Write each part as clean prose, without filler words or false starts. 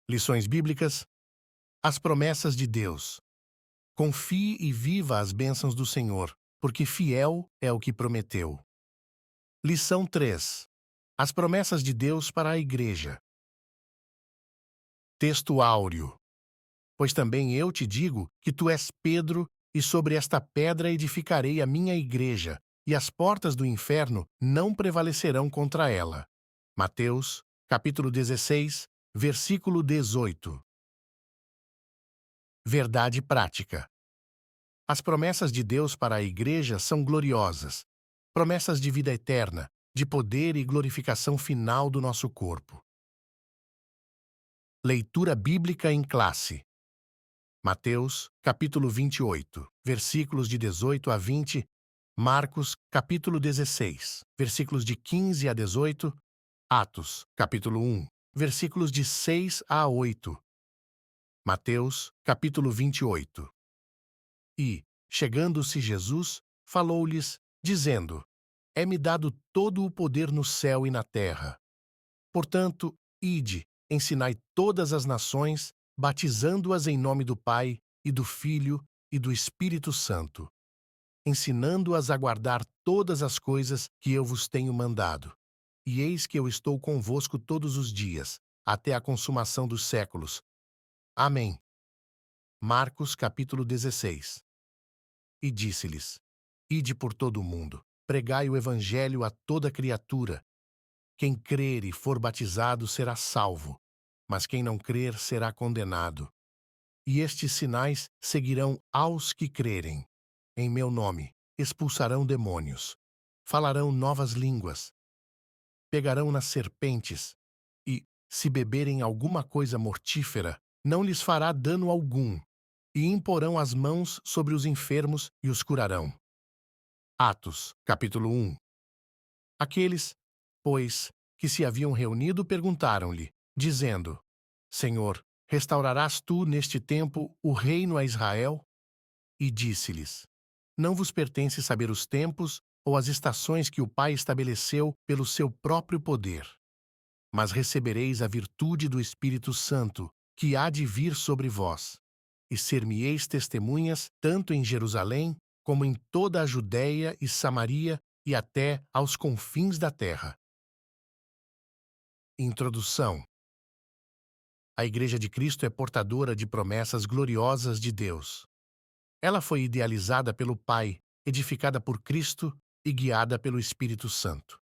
Lições bíblicas. As promessas de Deus. Confie e viva as bênçãos do Senhor, porque fiel é o que prometeu. Lição 3. As promessas de Deus para a Igreja. Texto áureo. Pois também eu te digo que tu és Pedro, e sobre esta pedra edificarei a minha igreja, e as portas do inferno não prevalecerão contra ela. Mateus, capítulo 16, versículo 18. Verdade prática. As promessas de Deus para a Igreja são gloriosas, promessas de vida eterna, de poder e glorificação final do nosso corpo. Leitura bíblica em classe. Mateus, capítulo 28, versículos de 18 a 20, Marcos, capítulo 16, versículos de 15 a 18, Atos, capítulo 1, versículos de 6 a 8. Mateus, capítulo 28. E, chegando-se Jesus, falou-lhes, dizendo: É-me dado todo o poder no céu e na terra. Portanto, ide, ensinai todas as nações, batizando-as em nome do Pai, e do Filho, e do Espírito Santo, ensinando-as a guardar todas as coisas que eu vos tenho mandado. E eis que eu estou convosco todos os dias, até a consumação dos séculos. Amém. Marcos, capítulo 16. E disse-lhes: Ide por todo o mundo, pregai o evangelho a toda criatura. Quem crer e for batizado será salvo, mas quem não crer será condenado. E estes sinais seguirão aos que crerem. Em meu nome expulsarão demônios, falarão novas línguas, pegarão nas serpentes, e, se beberem alguma coisa mortífera, não lhes fará dano algum, e imporão as mãos sobre os enfermos e os curarão. Atos, capítulo 1. Aqueles, pois, que se haviam reunido perguntaram-lhe, dizendo: Senhor, restaurarás tu neste tempo o reino a Israel? E disse-lhes: Não vos pertence saber os tempos ou as estações que o Pai estabeleceu pelo seu próprio poder. Mas recebereis a virtude do Espírito Santo, que há de vir sobre vós, e ser-me-eis testemunhas tanto em Jerusalém, como em toda a Judéia e Samaria e até aos confins da terra. Introdução. A Igreja de Cristo é portadora de promessas gloriosas de Deus. Ela foi idealizada pelo Pai, edificada por Cristo e guiada pelo Espírito Santo.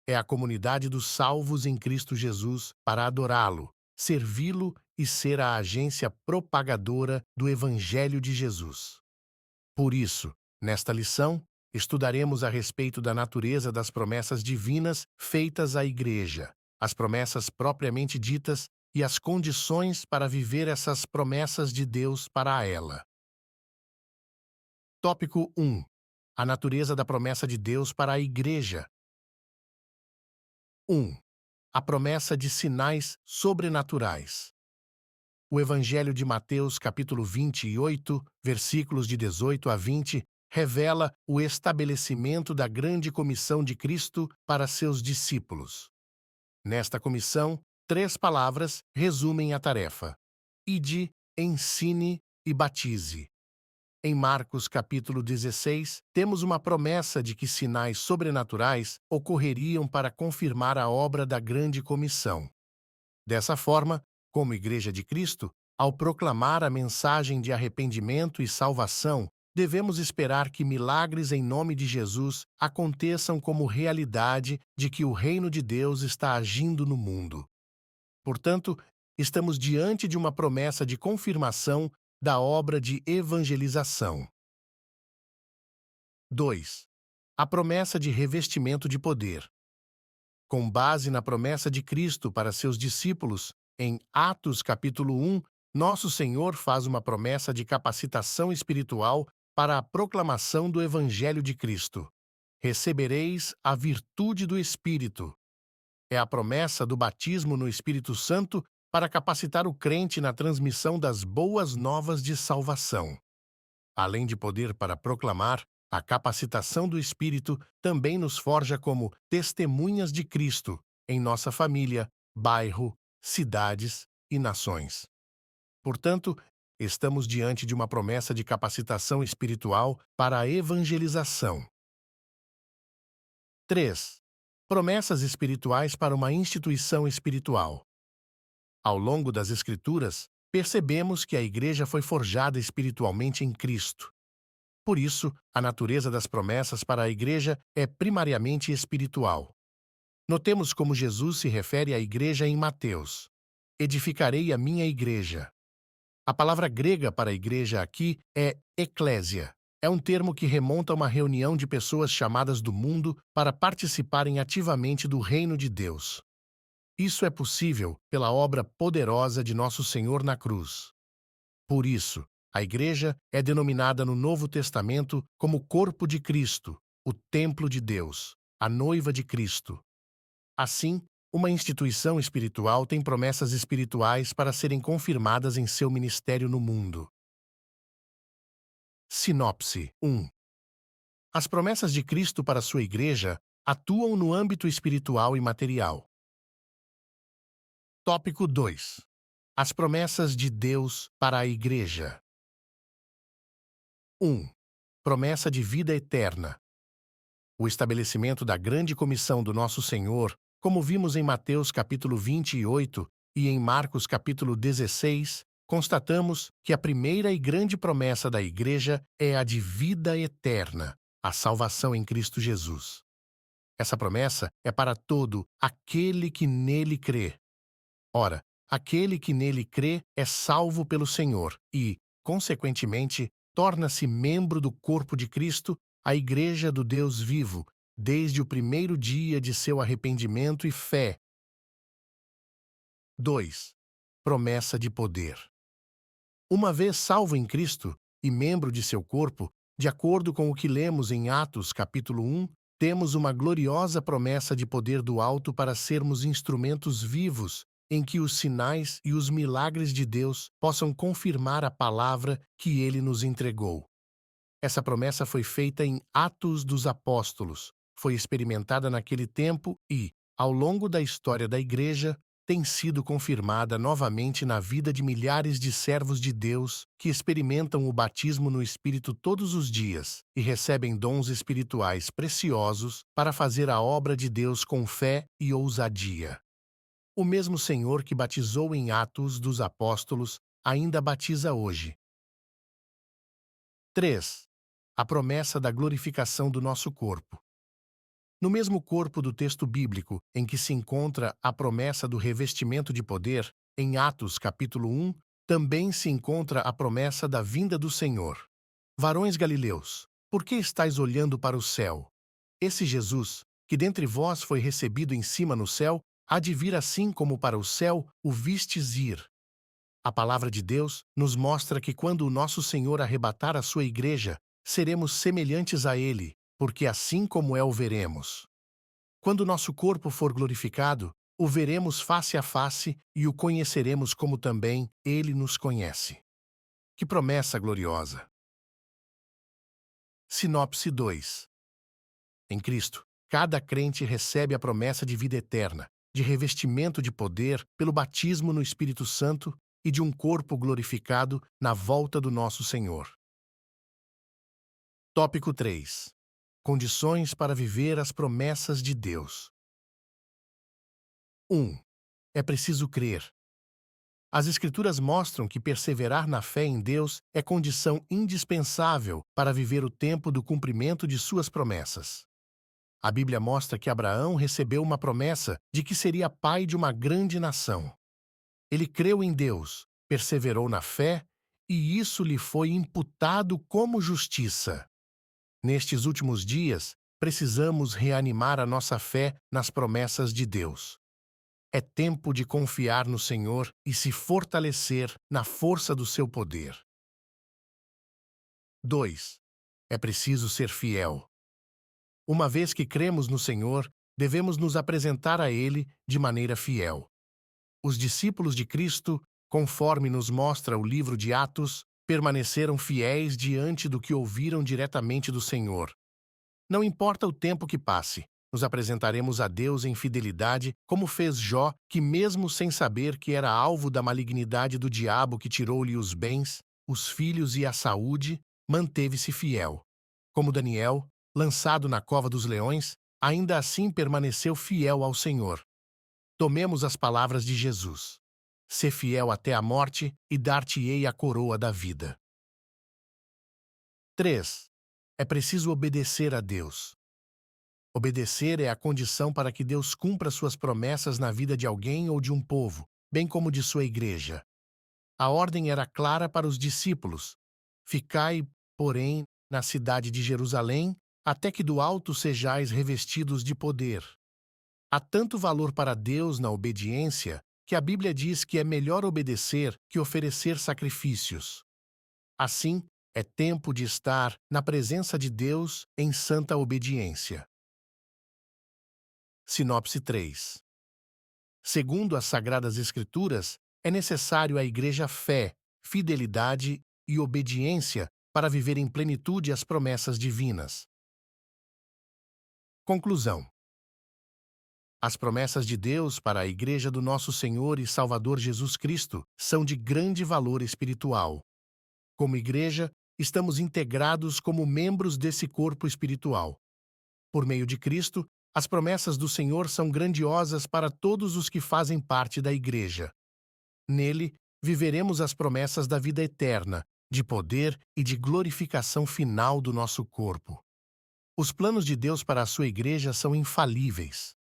É a comunidade dos salvos em Cristo Jesus para adorá-lo, servi-lo e ser a agência propagadora do Evangelho de Jesus. Por isso, nesta lição, estudaremos a respeito da natureza das promessas divinas feitas à Igreja, as promessas propriamente ditas e as condições para viver essas promessas de Deus para ela. Tópico 1. A natureza da promessa de Deus para a Igreja. 1. A promessa de sinais sobrenaturais. O Evangelho de Mateus, capítulo 28, versículos de 18 a 20, revela o estabelecimento da grande comissão de Cristo para seus discípulos. Nesta comissão, 3 palavras resumem a tarefa: Ide, ensine e batize. Em Marcos capítulo 16, temos uma promessa de que sinais sobrenaturais ocorreriam para confirmar a obra da grande comissão. Dessa forma, como Igreja de Cristo, ao proclamar a mensagem de arrependimento e salvação, devemos esperar que milagres em nome de Jesus aconteçam como realidade de que o reino de Deus está agindo no mundo. Portanto, estamos diante de uma promessa de confirmação da obra de evangelização. 2. A promessa de revestimento de poder. Com base na promessa de Cristo para seus discípulos, em Atos capítulo 1, nosso Senhor faz uma promessa de capacitação espiritual para a proclamação do Evangelho de Cristo. Recebereis a virtude do Espírito. É a promessa do batismo no Espírito Santo para capacitar o crente na transmissão das boas novas de salvação. Além de poder para proclamar, a capacitação do Espírito também nos forja como testemunhas de Cristo em nossa família, bairro, cidades e nações. Portanto, estamos diante de uma promessa de capacitação espiritual para a evangelização. 3. Promessas espirituais para uma instituição espiritual. Ao longo das Escrituras, percebemos que a Igreja foi forjada espiritualmente em Cristo. Por isso, a natureza das promessas para a Igreja é primariamente espiritual. Notemos como Jesus se refere à Igreja em Mateus: edificarei a minha Igreja. A palavra grega para igreja aqui é eclésia. É um termo que remonta a uma reunião de pessoas chamadas do mundo para participarem ativamente do reino de Deus. Isso é possível pela obra poderosa de nosso Senhor na cruz. Por isso, a igreja é denominada no Novo Testamento como corpo de Cristo, o templo de Deus, a noiva de Cristo. Assim, uma instituição espiritual tem promessas espirituais para serem confirmadas em seu ministério no mundo. Sinopse 1. As promessas de Cristo para sua igreja atuam no âmbito espiritual e material. Tópico 2. As promessas de Deus para a igreja. 1. Promessa de vida eterna. O estabelecimento da grande comissão do nosso Senhor, como vimos em Mateus capítulo 28 e em Marcos capítulo 16, constatamos que a primeira e grande promessa da Igreja é a de vida eterna, a salvação em Cristo Jesus. Essa promessa é para todo aquele que nele crê. Ora, aquele que nele crê é salvo pelo Senhor e, consequentemente, torna-se membro do corpo de Cristo, a Igreja do Deus vivo, desde o primeiro dia de seu arrependimento e fé. 2. Promessa de poder. Uma vez salvo em Cristo e membro de seu corpo, de acordo com o que lemos em Atos capítulo 1, temos uma gloriosa promessa de poder do alto para sermos instrumentos vivos em que os sinais e os milagres de Deus possam confirmar a palavra que ele nos entregou. Essa promessa foi feita em Atos dos Apóstolos, foi experimentada naquele tempo e, ao longo da história da Igreja, tem sido confirmada novamente na vida de milhares de servos de Deus que experimentam o batismo no Espírito todos os dias e recebem dons espirituais preciosos para fazer a obra de Deus com fé e ousadia. O mesmo Senhor que batizou em Atos dos Apóstolos ainda batiza hoje. 3. A promessa da glorificação do nosso corpo. No mesmo corpo do texto bíblico em que se encontra a promessa do revestimento de poder, em Atos capítulo 1, também se encontra a promessa da vinda do Senhor. Varões galileus, por que estáis olhando para o céu? Esse Jesus, que dentre vós foi recebido em cima no céu, há de vir assim como para o céu o vistes ir. A palavra de Deus nos mostra que quando o nosso Senhor arrebatar a sua igreja, seremos semelhantes a ele, porque assim como é o veremos. Quando nosso corpo for glorificado, o veremos face a face e o conheceremos como também ele nos conhece. Que promessa gloriosa! Sinopse 2. Em Cristo, cada crente recebe a promessa de vida eterna, de revestimento de poder pelo batismo no Espírito Santo e de um corpo glorificado na volta do nosso Senhor. Tópico 3. Condições para viver as promessas de Deus. 1. É preciso crer. As Escrituras mostram que perseverar na fé em Deus é condição indispensável para viver o tempo do cumprimento de suas promessas. A Bíblia mostra que Abraão recebeu uma promessa de que seria pai de uma grande nação. Ele creu em Deus, perseverou na fé, e isso lhe foi imputado como justiça. Nestes últimos dias, precisamos reanimar a nossa fé nas promessas de Deus. É tempo de confiar no Senhor e se fortalecer na força do seu poder. 2. É preciso ser fiel. Uma vez que cremos no Senhor, devemos nos apresentar a Ele de maneira fiel. Os discípulos de Cristo, conforme nos mostra o livro de Atos, permaneceram fiéis diante do que ouviram diretamente do Senhor. Não importa o tempo que passe, Nos apresentaremos a Deus em fidelidade, como fez Jó, que mesmo sem saber que era alvo da malignidade do diabo que tirou-lhe os bens, os filhos e a saúde, manteve-se fiel. Como Daniel, lançado na cova dos leões, ainda assim permaneceu fiel ao Senhor. Tomemos as palavras de Jesus: Sê fiel até a morte, e dar-te-ei a coroa da vida. 3. É preciso obedecer a Deus. Obedecer é a condição para que Deus cumpra suas promessas na vida de alguém ou de um povo, bem como de sua igreja. A ordem era clara para os discípulos: ficai, porém, na cidade de Jerusalém, até que do alto sejais revestidos de poder. Há tanto valor para Deus na obediência que a Bíblia diz que é melhor obedecer que oferecer sacrifícios. Assim, é tempo de estar na presença de Deus em santa obediência. Sinopse 3. Segundo as Sagradas Escrituras, é necessário à Igreja fé, fidelidade e obediência para viver em plenitude as promessas divinas. Conclusão. As promessas de Deus para a Igreja do Nosso Senhor e Salvador Jesus Cristo são de grande valor espiritual. Como Igreja, estamos integrados como membros desse corpo espiritual. Por meio de Cristo, as promessas do Senhor são grandiosas para todos os que fazem parte da Igreja. Nele, viveremos as promessas da vida eterna, de poder e de glorificação final do nosso corpo. Os planos de Deus para a sua Igreja são infalíveis.